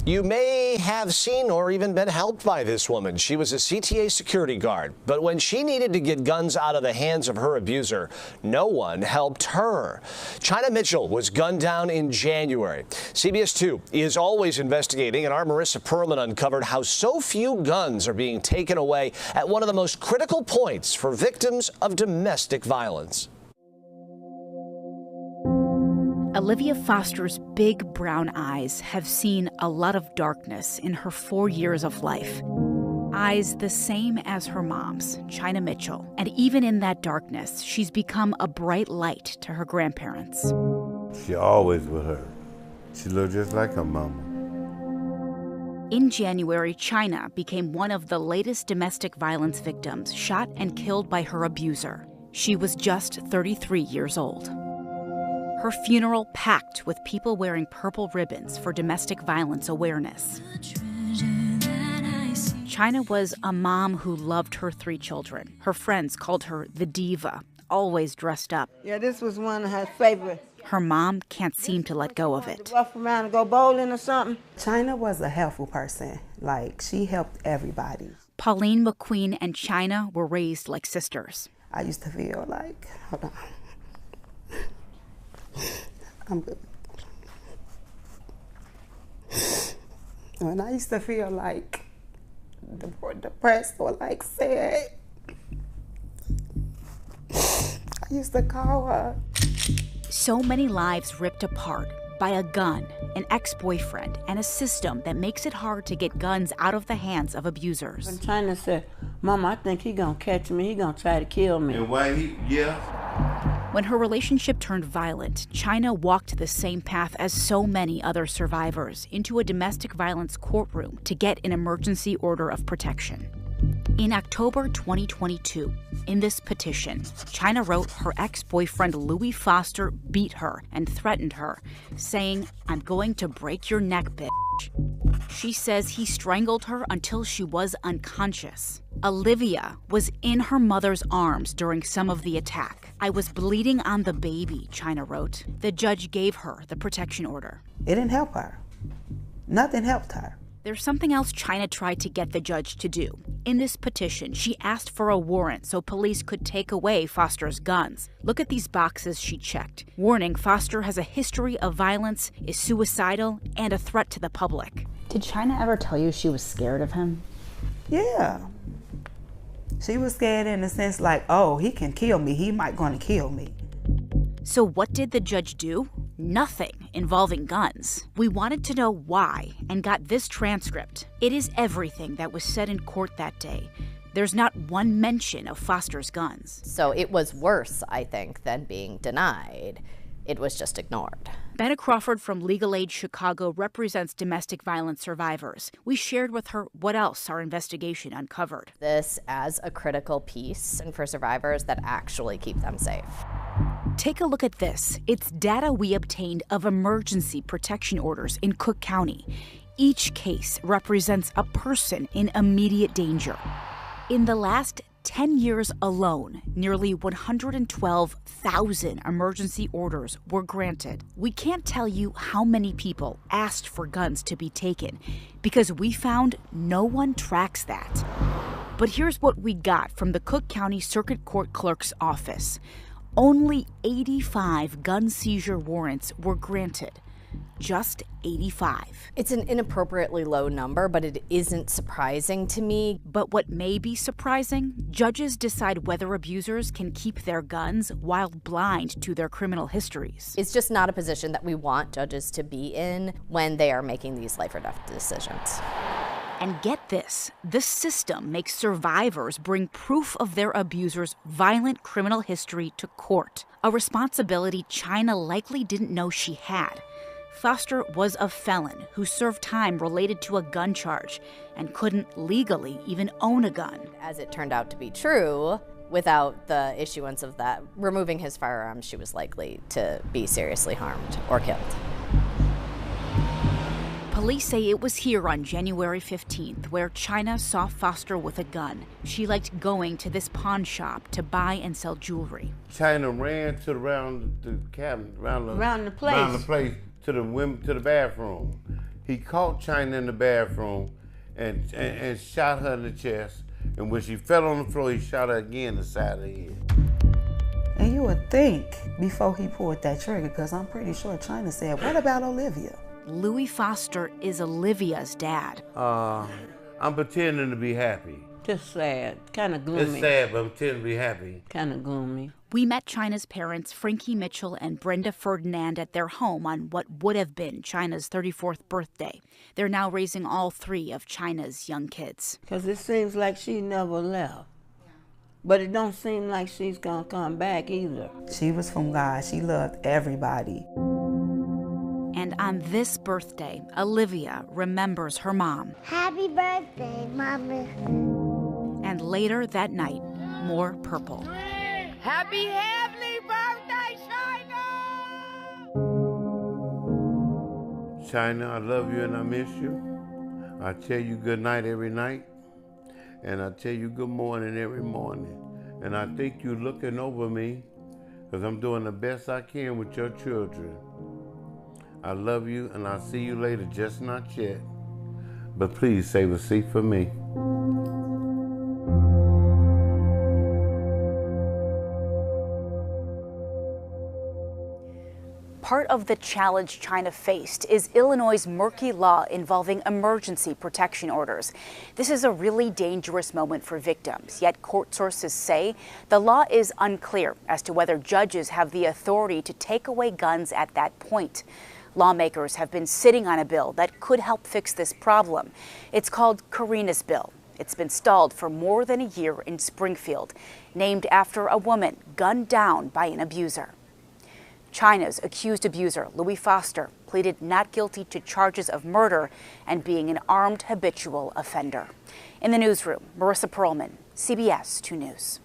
You may have seen or even been helped by this woman. She was a CTA security guard, but when she needed to get guns out of the hands of her abuser, no one helped her. China Mitchell was gunned down in January. CBS 2 is always investigating, and our Marissa Perlman uncovered how so few guns are being taken away at one of the most critical points for victims of domestic violence. Olivia Foster's big brown eyes have seen a lot of darkness in her 4 years of life. Eyes the same as her mom's, China Mitchell. And even in that darkness, she's become a bright light to her grandparents. She always with her. She looked just like her mama. In January, China became one of the latest domestic violence victims shot and killed by her abuser. She was just 33 years old. Her funeral packed with people wearing purple ribbons for domestic violence awareness. China was a mom who loved her 3 children. Her friends called her the diva, always dressed up. Yeah, this was one of her favorites. Her mom can't seem to let go of it. Rough around and go bowling or something. China was a helpful person. Like, she helped everybody. Pauline McQueen and China were raised like sisters. I used to feel like, hold on. I'm good. When I used to feel like depressed or like sad, I used to call her. So many lives ripped apart by a gun, an ex-boyfriend, and a system that makes it hard to get guns out of the hands of abusers. When China said, Mama, I think he gonna catch me, he gonna try to kill me. And why When her relationship turned violent, China walked the same path as so many other survivors into a domestic violence courtroom to get an emergency order of protection. In October 2022, in this petition, China wrote her ex-boyfriend Louis Foster beat her and threatened her, saying, "I'm going to break your neck, bitch." She says he strangled her until she was unconscious. Olivia was in her mother's arms during some of the attack. "I was bleeding on the baby," China wrote. The judge gave her the protection order. It didn't help her. Nothing helped her. There's something else China tried to get the judge to do. In this petition, she asked for a warrant so police could take away Foster's guns. Look at these boxes she checked. Warning, Foster has a history of violence, is suicidal, and a threat to the public. Did China ever tell you she was scared of him? Yeah. She was scared in the sense like, oh, he can kill me. He might gonna kill me. So what did the judge do? Nothing involving guns. We wanted to know why and got this transcript. It is everything that was said in court that day. There's not one mention of Foster's guns. So it was worse, I think, than being denied. It was just ignored. Benna Crawford from Legal Aid Chicago represents domestic violence survivors. We shared with her what else our investigation uncovered. This as a critical piece and for survivors that actually keep them safe. Take a look at this. It's data we obtained of emergency protection orders in Cook County. Each case represents a person in immediate danger. In the last 10 years alone, nearly 112,000 emergency orders were granted. We can't tell you how many people asked for guns to be taken because we found no one tracks that. But here's what we got from the Cook County Circuit Court Clerk's office. Only 85 gun seizure warrants were granted. Just 85. It's an inappropriately low number, but it isn't surprising to me. But what may be surprising, judges decide whether abusers can keep their guns while blind to their criminal histories. It's just not a position that we want judges to be in when they are making these life or death decisions. And get this, the system makes survivors bring proof of their abuser's violent criminal history to court, a responsibility China likely didn't know she had. Foster was a felon who served time related to a gun charge and couldn't legally even own a gun. As it turned out to be true, without the issuance of that, removing his firearms, she was likely to be seriously harmed or killed. Police say it was here on January 15th where China saw Foster with a gun. She liked going to this pawn shop to buy and sell jewelry. China ran around the cabinet, around the place, to the bathroom, He caught China in the bathroom and shot her in the chest. And when she fell on the floor, he shot her again in the side of the head. And you would think before he pulled that trigger, because I'm pretty sure China said, what about Olivia? Louis Foster is Olivia's dad. I'm pretending to be happy. Just sad, kind of gloomy. It's sad, but I'm pretending to be happy. Kind of gloomy. We met China's parents, Frankie Mitchell and Brenda Ferdinand, at their home on what would have been China's 34th birthday. They're now raising all 3 of China's young kids. Because it seems like she never left. But it don't seem like she's going to come back either. She was from God. She loved everybody. And on this birthday, Olivia remembers her mom. Happy birthday, Mama. And later that night, more purple. Happy birthday, China! China, I love you and I miss you. I tell you good night every night. And I tell you good morning every morning. And I think you're looking over me because I'm doing the best I can with your children. I love you and I'll see you later, just not yet. But please save a seat for me. Part of the challenge China faced is Illinois' murky law involving emergency protection orders. This is a really dangerous moment for victims, yet court sources say the law is unclear as to whether judges have the authority to take away guns at that point. Lawmakers have been sitting on a bill that could help fix this problem. It's called Karina's Bill. It's been stalled for more than a year in Springfield, named after a woman gunned down by an abuser. China's accused abuser, Louis Foster, pleaded not guilty to charges of murder and being an armed habitual offender. In the newsroom, Marissa Perlman, CBS 2 News.